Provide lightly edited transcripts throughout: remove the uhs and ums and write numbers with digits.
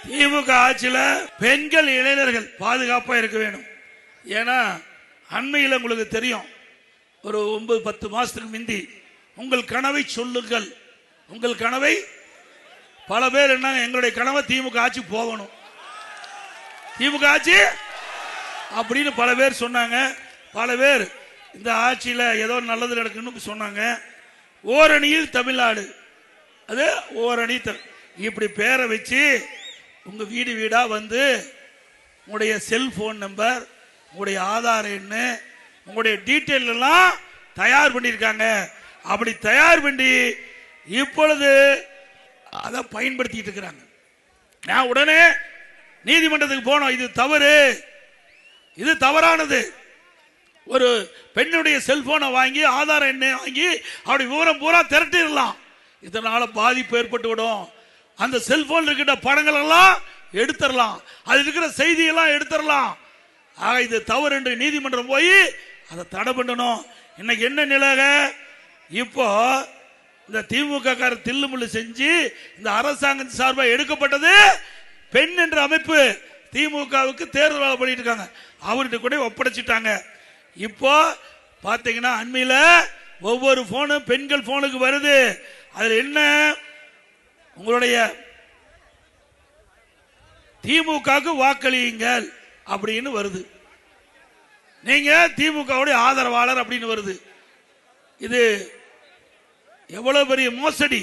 திமுக ஆட்சியில பெண்கள் இளைஞர்கள் பாதுகாப்பா இருக்க வேணும். ஏன்னா அண்மையில் உங்களுக்கு தெரியும், ஒரு 9-10 மாசத்துக்கு முந்தி உங்கள் கனவை சொல்லுங்கள், உங்கள் கனவை, பல பேர் என்ன எங்களுடைய கனவை திமுக ஆட்சி போகணும், திமுக ஆட்சி அப்படின்னு பல பேர் சொன்னாங்க. பல பேர் இந்த ஆட்சியில ஏதோ நல்லது நடக்குன்னு சொன்னாங்க. ஓரணியில் தமிழ்நாடு, அது ஓரணி இப்படி பேரை வச்சு உங்க வீடு வீடா வந்து உங்களுடைய செல்போன் நம்பர், உங்களுடைய ஆதார் எண், உங்களுடைய டீட்டெயில் எல்லாம் தயார் பண்ணியிருக்காங்க. அப்படி தயார் பண்ணி இப்பொழுது அதை பயன்படுத்திட்டு இருக்கிறாங்க. நான் உடனே நீதிமன்றத்துக்கு போனோம். இது தவறு, இது தவறானது. ஒரு பெண்ணுடைய செல்போனை வாங்கி ஆதார் எண்ணை வாங்கி அப்படி விவரம் பூரா திரட்டிடலாம். இதனால பாதிப்பு ஏற்பட்டு விடும். அந்த செல்போன் இருக்கிற படங்கள் எல்லாம் எடுத்துடலாம், அது இருக்கிற செய்தியெல்லாம் எடுத்துடலாம். ஆக இது தவறு என்று நீதிமன்றம் போய் அதை தடை பண்ணணும். இன்னைக்கு என்ன நிலைக, இப்போ இந்த திமுக காரர் தில்லுமுள்ளு செஞ்சு இந்த அரசாங்கத்தின் சார்பாக எடுக்கப்பட்டது பெண் என்ற அமைப்பு திமுகவுக்கு தேர்தல் வேலை பண்ணிட்டு இருக்காங்க, அவர்கிட்ட கூட ஒப்படைச்சிட்டாங்க. இப்போ பாத்தீங்கன்னா அண்மையில ஒவ்வொரு போனும் பெண்கள் போனுக்கு வருது. அதுல என்ன, உங்களுடைய திமுகவுக்கு வாக்களியுங்கள் அப்படின்னு வருது, நீங்க திமுகவுடைய ஆதரவாளர் அப்படின்னு வருது. இது எவ்வளவு பெரிய மோசடி!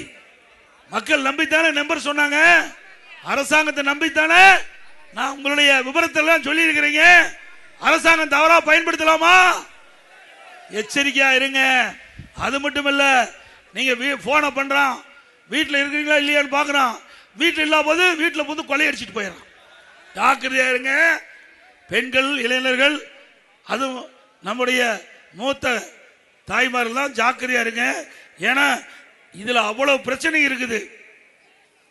மக்கள் நம்பித்தானே நம்பர் சொன்னாங்க, அரசாங்கத்தை நம்பித்தானே நான் உங்களுடைய விவரத்தை எல்லாம் சொல்லி இருக்கிறீங்க. அரசாங்கம் தவறா பயன்படுத்தலாமா? எச்சரிக்கையா இருங்க. அது மட்டும் இல்ல, நீங்க போனை பண்றான், வீட்டில் இருக்கிறீங்களா இல்லையான்னு பாக்குறான், வீட்டில் இல்லாத போது வீட்டில் வந்து கொள்ளையடிச்சிட்டு போயிடறான். ஜாக்கிரதையா இருங்க பெண்கள், இளைஞர்கள், அதுவும் நம்முடைய மூத்த தாய்மார்கள் தான் ஜாக்கிரதையா இருங்க. ஏன்னா இதுல அவ்வளவு பிரச்சனை இருக்குது.